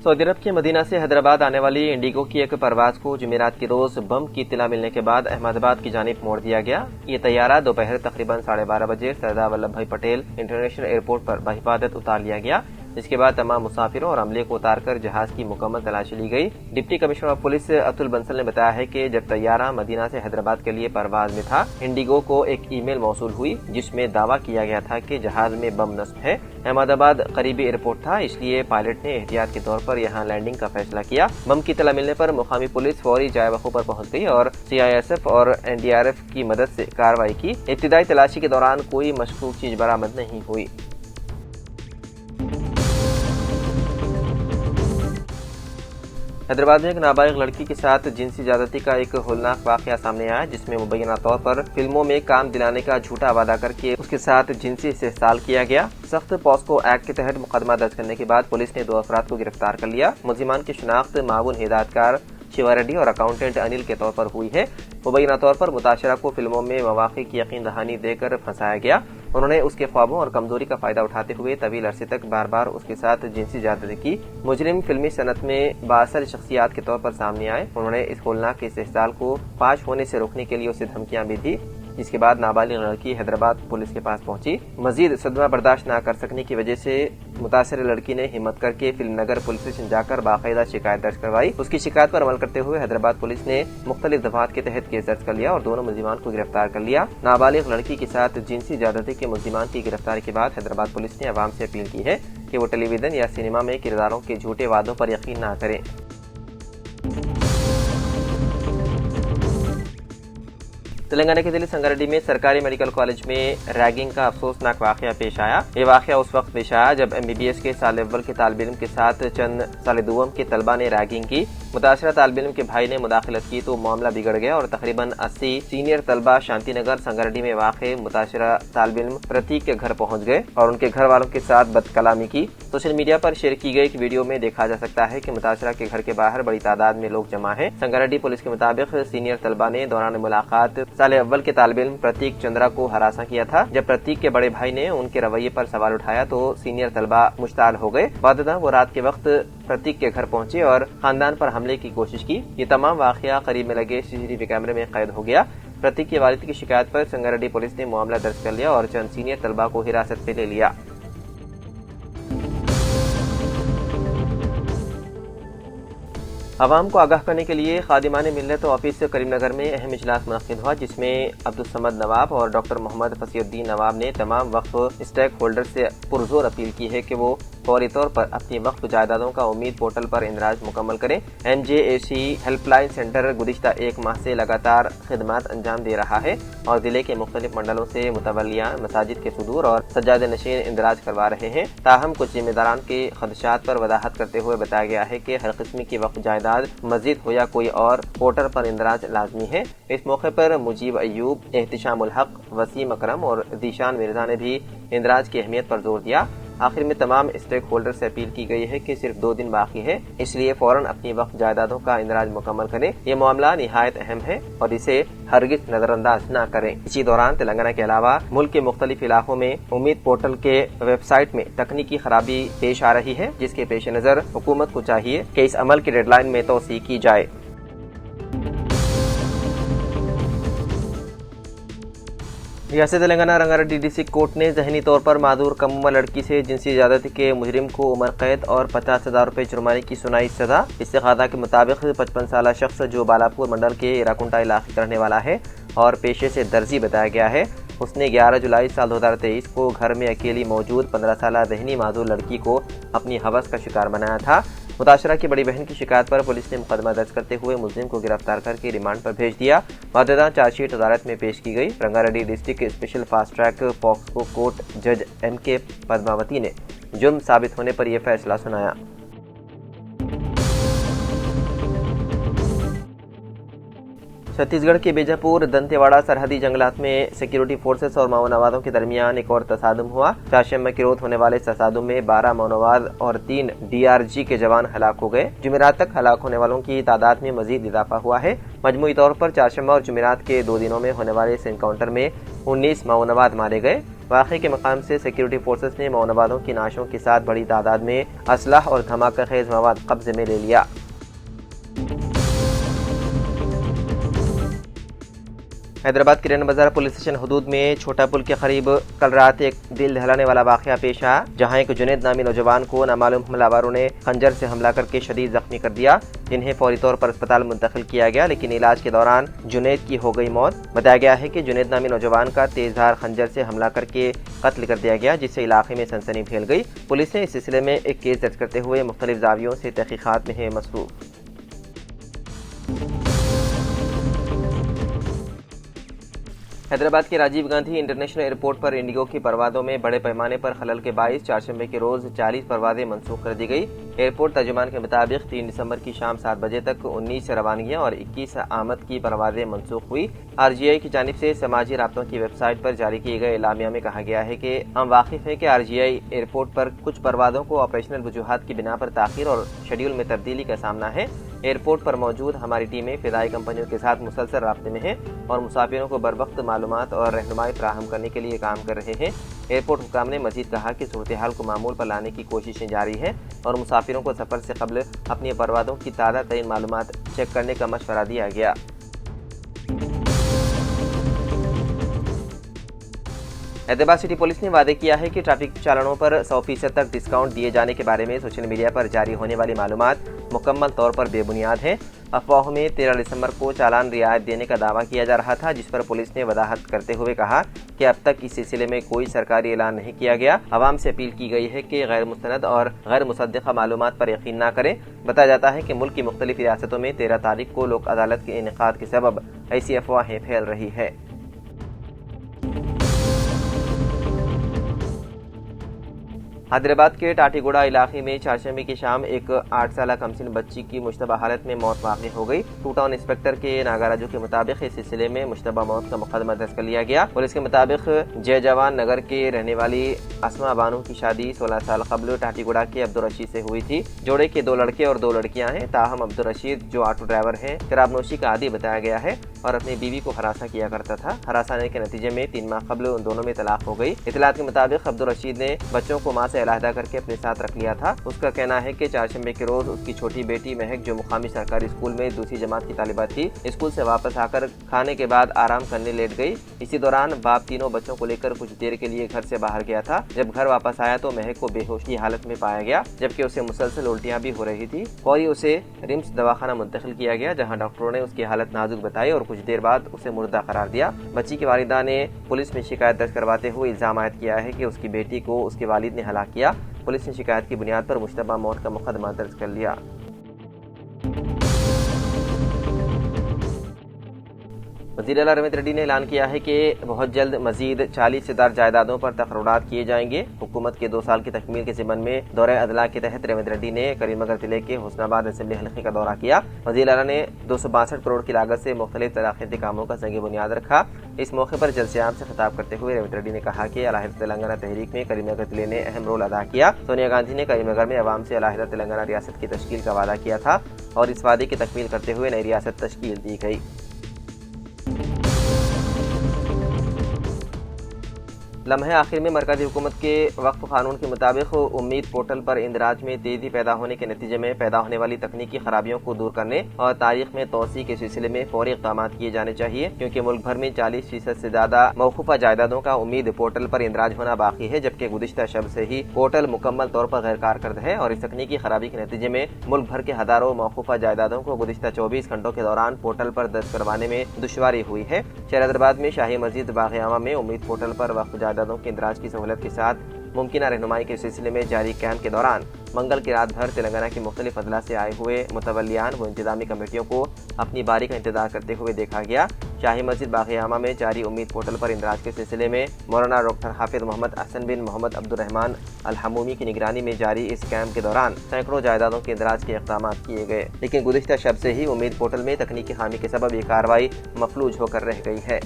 Saudi अरब के Medina से हैदराबाद आने वाली इंडिगो की एक परवाज को जुमेरात की रोज बम की इत्तला मिलने के बाद अहमदाबाद की जानिब मोड़ दिया गया। ये तैयारा दोपहर तकरीबन 12:30 बजे सरदार वल्लभ भाई पटेल इंटरनेशनल एयरपोर्ट पर बहिफाजत उतार लिया गया। इसके बाद तमाम मुसाफिरों और अमले को उतारकर जहाज की मुकम्मल तलाशी ली गई। Deputy commissioner of police Atul Bansal ने बताया है कि जब तैयारा मदीना से हैदराबाद के लिए परवाज में था, इंडिगो को एक ईमेल मौसूल हुई जिसमें दावा किया गया था कि जहाज में बम नस्ब है। अहमदाबाद करीबी एयरपोर्ट था, इसलिए पायलट ने एहतियात के तौर पर यहाँ लैंडिंग का फैसला किया। बम की इत्तला मिलने पर मुकामी पुलिस फौरी जाए वक़ू पर पहुंच गई और CISF और NDRF की मदद से कार्रवाई की। इब्तिदाई तलाशी के दौरान कोई मशकूक चीज बरामद नहीं हुई। हैदराबाद में एक नाबालिग लड़की के साथ जिनसी ज्यादती का एक होलनाक वाकया सामने आया, जिसमें मुबैना तौर पर फिल्मों में काम दिलाने का झूठा वादा करके उसके साथ जिनसी इस्तेहसाल किया गया। सख्त पॉस्को एक्ट के तहत मुकदमा दर्ज करने के बाद पुलिस ने 2 अफराद को गिरफ्तार कर लिया। मुलजिमान की शिनाख्त मामून हिदायतकार शिवा रेड्डी और अकाउंटेंट अनिल के तौर पर हुई है। मुबैना तौर पर मुताशरा को फिल्मों में मवाक़ी की यकीन दहानी देकर फंसाया गया। उन्होंने उसके ख्वाबों और कमजोरी का फायदा उठाते हुए तवील अरसे तक बार बार उसके साथ जिनसी ज्यादती की। मुजरिम फिल्मी सनत में बासर शख्सियात के तौर पर सामने आए। उन्होंने इस होलनाक इस्तेहसाल को फाश होने से रोकने के लिए उसे धमकियां भी दी, जिसके बाद नाबालिग लड़की हैदराबाद पुलिस के पास पहुंची। मजीद सदमा बर्दाश्त न कर सकने की वजह से मुतासर लड़की ने हिम्मत करके फिल्म नगर पुलिस स्टेशन जाकर बाकायदा शिकायत दर्ज करवाई। उसकी शिकायत पर अमल करते हुए हैदराबाद पुलिस ने मुख्तलिफ दफात के तहत केस दर्ज कर लिया और दोनों मुलजिमान को गिरफ्तार कर लिया। नाबालिग लड़की के साथ जिनसी ज्यादती के मुलजिमान की गिरफ्तारी के बाद हैदराबाद पुलिस ने अवाम से अपील की है कि वो टेलीविजन या सिनेमा में किरदारों के झूठे वादों पर यकीन न करें। तेलंगाना के दिल्ली संगारेड्डी में सरकारी मेडिकल कॉलेज में रैगिंग का अफसोसनाक वाकया पेश आया। ये वाकया उस वक्त पेश आया जब MBBS के साल अव्वल के तालिब इल्म के साथ चंद साल दुवम के तलबा ने रैगिंग की। मुतासरा तालिब इल्म के भाई ने मुदाखलत की तो मामला बिगड़ गया और तकरीबन 80 सीनियर तलबा शांतिनगर संगारेड्डी में वाक़े मुतासरा तालिब इल्म प्रतीक के घर पहुंच गए और उनके घर वालों के साथ बदकलामी की। सोशल मीडिया पर शेयर की गई एक वीडियो में देखा जा सकता है कि मुतासरा के घर के बाहर बड़ी तादाद में लोग जमा है। संगारेड्डी पुलिस के मुताबिक सीनियर तलबा ने दौरान मुलाकात साल अव्वल के तालिब इल्म प्रतीक चंद्रा को हरासा किया था। जब प्रतीक के बड़े भाई ने उनके रवैये पर सवाल उठाया तो सीनियर तलबा मुश्ताल हो गए। बादशाह वो रात के वक्त प्रतीक के घर पहुंचे और खानदान पर हमले की कोशिश की। ये तमाम वाकया करीब में लगे CCTV कैमरे में कैद हो गया। प्रतीक के वालिद की शिकायत पर संगारेड्डी पुलिस ने मामला दर्ज कर लिया और चंद सीनियर तलबा को हिरासत में ले लिया। अवाम को आगाह करने के लिए खादिमान मिल्लत ऑफिस करीमनगर में अहम इजलास मुनक्किद हुआ, जिसमें अब्दुल समद नवाब और डॉक्टर मोहम्मद फसीउद्दीन नवाब ने तमाम वक्फ स्टेक होल्डर से पुरजोर अपील की है कि वो फौरी तौर पर अपनी वक्फ जायदादों का उम्मीद पोर्टल पर इंदराज मुकम्मल करें। MJAC हेल्पलाइन सेंटर गुज़िश्ता 1 माह से लगातार खिदमात अंजाम दे रहा है और जिले के मुख्तलिफ मंडलों से मुतवल्लियां मसाजिद के सुदूर और सज्जाद नशीन इंदराज करवा रहे हैं। ताहम कुछ जिम्मेदारान के खदशात पर वजाहत करते हुए बताया गया है कि हर किस्म की वक्फ जायदाद मस्जिद हो या कोई और पोर्टल पर इंदराज लाजमी है। इस मौके पर मुजीब अयूब, एहतिशामुल हक, वसीम अकरम और दीशान मिर्जा ने भी इंदराज की अहमियत पर जोर दिया। आखिर में तमाम स्टेक होल्डर से अपील की गई है कि सिर्फ 2 दिन बाकी है, इसलिए फौरन अपनी वक्फ जायदादों का इंदराज मुकम्मल करें। ये मामला निहायत अहम है और इसे हरगिज नजरअंदाज न करें। इसी दौरान तेलंगाना के अलावा मुल्क के मुख्तलिफ इलाकों में उम्मीद पोर्टल के वेबसाइट में तकनीकी खराबी पेश आ रही है, जिसके पेश नजर हुकूमत को चाहिए कि इस अमल की डेडलाइन में तोसी की जाए। रियासत तेलंगाना रंगारेड्डी डिस्ट्रिक्ट कोर्ट ने जहनी तौर पर मादूर कम उम्र लड़की से जिनसी ज्यादती के मुजरिम को उम्र कैद और 50,000 रुपये जुर्माने की सुनाई सजा। इस्तेखादा के मुताबिक 55 साल शख्स जो बालापुर मंडल के इराकुंटा इलाके का रहने वाला है और पेशे से दर्जी बताया गया है, उसने 11 जुलाई साल 2023 को घर में अकेली मौजूद 15 साल जहनी मादूर लड़की को अपनी हवस का शिकार बनाया था। मुताशरा की बड़ी बहन की शिकायत पर पुलिस ने मुकदमा दर्ज करते हुए मुलजिम को गिरफ्तार करके रिमांड पर भेज दिया। वाददा चार्जशीट अदालत में पेश की गई। Rangareddy district special fast track POCSO court जज MK पद्मावती ने जुर्म साबित होने पर यह फैसला सुनाया। छत्तीसगढ़ के बीजापुर दंतेवाड़ा सरहदी जंगलात में सिक्योरिटी फोर्सेस और माओवादियों के दरमियान एक और तसादुम हुआ। चारशंबे की रोज होने वाले इस तसादुम में 12 माओवाद और 3 DRG के जवान हलाक हो गए। जुमेरात तक हलाक होने वालों की तादाद में मजीद इजाफा हुआ है। मजमूई तौर पर चारशंबा और जुमेरात के 2 दिनों में होने वाले इस एनकाउंटर में 19 माओवाद मारे गए। वाक़े के मकाम से सिक्योरिटी फोर्सेस ने माओवादियों की नाशों के साथ बड़ी तादाद में असलाह और धमाका खेज मवाद कब्जे में ले लिया। हैदराबाद के रैन बाजार पुलिस स्टेशन हदूद में छोटा पुल के करीब कल रात एक दिल दहलाने वाला वाक़या पेश आया, जहां एक जुनैद नामी नौजवान को नामालूम हमलावरों ने खंजर से हमला करके शदीद जख्मी कर दिया, जिन्हें फौरी तौर पर अस्पताल मुंतकिल किया गया, लेकिन इलाज के दौरान जुनैद की हो गई मौत। बताया गया है कि जुनैद नामी नौजवान का तेजधार खंजर से हमला करके कत्ल कर दिया गया, जिससे इलाके में सनसनी फैल गई। पुलिस ने इस सिलसिले में एक केस दर्ज करते हुए मुख्तलिफ जावियों से तहकीकात में है मसरूफ। हैदराबाद के राजीव गांधी इंटरनेशनल एयरपोर्ट पर इंडिगो की परवाज़ों में बड़े पैमाने पर खलल के बाइस चारशंबे के रोज 40 परवाजें मंसूख कर दी गई। एयरपोर्ट तर्जुमान के मुताबिक 3 दिसंबर की शाम 7 बजे तक 19 रवानगियां और 21 आमद की परवाजें मंसूख हुई। RGI की जानिब से समाजी राब्तों की वेबसाइट पर जारी किए गए एलामिया में कहा गया है कि हम वाकिफ हैं कि RGI एयरपोर्ट पर कुछ परवाजों को ऑपरेशनल वजूहात की बिना पर ताखीर और शेड्यूल में तब्दीली का सामना है। एयरपोर्ट पर मौजूद हमारी टीमें फिदाई कंपनियों के साथ मुसलसल राब्ते में हैं और मुसाफिरों को बरवक्त मालूमात और रहनुमाई फराहम करने के लिए काम कर रहे हैं। एयरपोर्ट हुकाम ने मजीद कहा कि सूरत हाल को मामूल पर लाने की कोशिशें जारी हैं और मुसाफिरों को सफ़र से कबल अपनी परवाज़ों की ताज़ा तरीन मालूमात चेक करने का मशवरा दिया गया। हैदराबाद सिटी पुलिस ने वादे किया है कि ट्रैफिक चालानों पर 100% तक डिस्काउंट दिए जाने के बारे में सोशल मीडिया पर जारी होने वाली मालूमात मुकम्मल तौर पर बेबुनियाद हैं। अफवाहों में 13 दिसंबर को चालान रियायत देने का दावा किया जा रहा था, जिस पर पुलिस ने वजाहत करते हुए कहा कि अब तक इस सिलसिले में कोई सरकारी ऐलान नहीं किया गया। अवाम से अपील की गई है कि गैर मुस्तनद और गैर मुसद्दिक़ा मालूमात पर यकीन न करें। बताया जाता है कि मुल्क की मुख्तलिफ रियासतों में 13 तारीख को लोक अदालत के इनेकाद के सबब ऐसी अफवाहें फैल रही है। हैदराबाद के टाटीगुड़ा इलाके में चारशंबे की शाम एक 8 साल कमसिन बच्ची की मुश्तबा हालत में मौत वाक़ हो गई। टू टाउन इंस्पेक्टर के नागाराजू के मुताबिक इस सिलसिले में मुश्तबा मौत का मुकदमा दर्ज कर लिया गया। पुलिस के मुताबिक जय जवान नगर के रहने वाली अस्मा बानो की शादी 16 साल कबल टाटीगुड़ा के अब्दुल रशीद से हुई थी। जोड़े के 2 लड़के और 2 लड़कियां हैं। ताहम अब्दुल रशीद, जो ऑटो ड्राइवर हैं, शराबनोशी का आदी बताया गया है और अपनी बीवी को हरासा किया करता था। हरासाने के नतीजे में 3 माह कबल उन दोनों में तलाक हो गई। इतलात के मुताबिक अब्दुल रशीद ने बच्चों को मां से अलहदा करके अपने साथ रख लिया था। उसका कहना है कि चारशंबे के रोज उसकी छोटी बेटी महक, जो मुकामी सरकारी स्कूल में दूसरी जमात की तालिबा थी, स्कूल से वापस आकर खाने के बाद आराम करने लेट गई। इसी दौरान बाप तीनों बच्चों को लेकर कुछ देर के लिए घर से बाहर गया था। जब घर वापस आया तो महक को बेहोश की हालत में पाया गया, जबकि उसे मुसलसल उल्टियां भी हो रही थी। फौरी उसे रिम्स दवाखाना मुंतकिल किया गया, जहां डॉक्टरों ने उसकी हालत नाजुक बताई और कुछ देर बाद उसे मुर्दा करार दिया। बच्ची की वालिदा ने पुलिस में शिकायत दर्ज करवाते हुए इल्जाम आयद किया है कि उसकी बेटी को उसके वालिद ने हलाक किया। पुलिस ने शिकायत की बुनियाद पर मुश्तबा मौत का मुकदमा दर्ज कर लिया। वज़ीर आला रविंद्र रेड्डी ने ऐलान किया है कि बहुत जल्द मजीद 40 से ज़्यादा जायदादों पर तकर्रारात किए जाएंगे। हुकूमत के 2 साल की तकमील के ज़िम्मन में दौरे अदला के तहत रविंद्र रेड्डी ने करीमनगर जिले के हुस्नाबाद असेंबली हल्के का दौरा किया। वज़ीर आला ने 262 करोड़ की लागत से मुख्तलिफ तराक़ीती कामों का संग बुनियाद रखा। इस मौके पर जलसे-आम से खिताब करते हुए रविंद्र रेड्डी ने कहा कि अलहदा तेलंगाना तहरीक में करीमनगर जिले ने अहम रोल अदा किया। सोनिया गांधी ने करीमनगर में अवाम से अलहदा तेलंगाना रियासत की तश्कील का वादा किया था और इस वादे की तकमील करते हुए नई रियासत तश्कील दी गई। लम्हे आखिर में मरकजी हुकूमत के वक्फ कानून के मुताबिक उम्मीद पोर्टल पर इंदराज में तेजी पैदा होने के नतीजे में पैदा होने वाली तकनीकी खराबियों को दूर करने और तारीख में तोसी के सिलसिले में फौरी इक़दाम किए जाने चाहिए, क्योंकि मुल्क भर में 40% से ज्यादा मौकूफा जायदादों का उम्मीद पोर्टल पर इंदराज होना बाकी है, जबकि गुज़िश्ता शब से ही पोर्टल मुकम्मल तौर पर गैर कारकर्द है और इस तकनीकी खराबी के नतीजे में मुल्क भर के हजारों मौकूफा जायदादों को गुज़िश्ता 24 घंटों के दौरान पोर्टल पर दर्ज करवाने में दुश्वारी हुई है। शहर हैदराबाद में शाही मस्जिद बाग़-ए-आमा में उम्मीद पोर्टल पर वक्फ जायदादों के इंदराज की सहूलत के साथ मुमकिन रहनुमाई के सिलसिले में जारी कैंप के दौरान मंगल की रात भर तेलंगाना की मुख्तलिफ अदला से आए हुए मुतवल्लियान व इंतजामी कमेटियों को अपनी बारी का इंतजार करते हुए देखा गया। शाही मस्जिद बाग़-ए-आमा में जारी उम्मीद पोर्टल पर इंदराज के सिलसिले में मौलाना डॉक्टर हाफिज मोहम्मद अहसन बिन मोहम्मद अब्दुर्रहमान अल-हमूमी की निगरानी में जारी इस कैंप के दौरान सैकड़ों जायदादों के इंदराज के इक़दाम किए गए, लेकिन गुज़िश्ता शब से ही उम्मीद पोर्टल में तकनीकी खामी के सबब ये कार्रवाई मफलूज होकर रह गई है।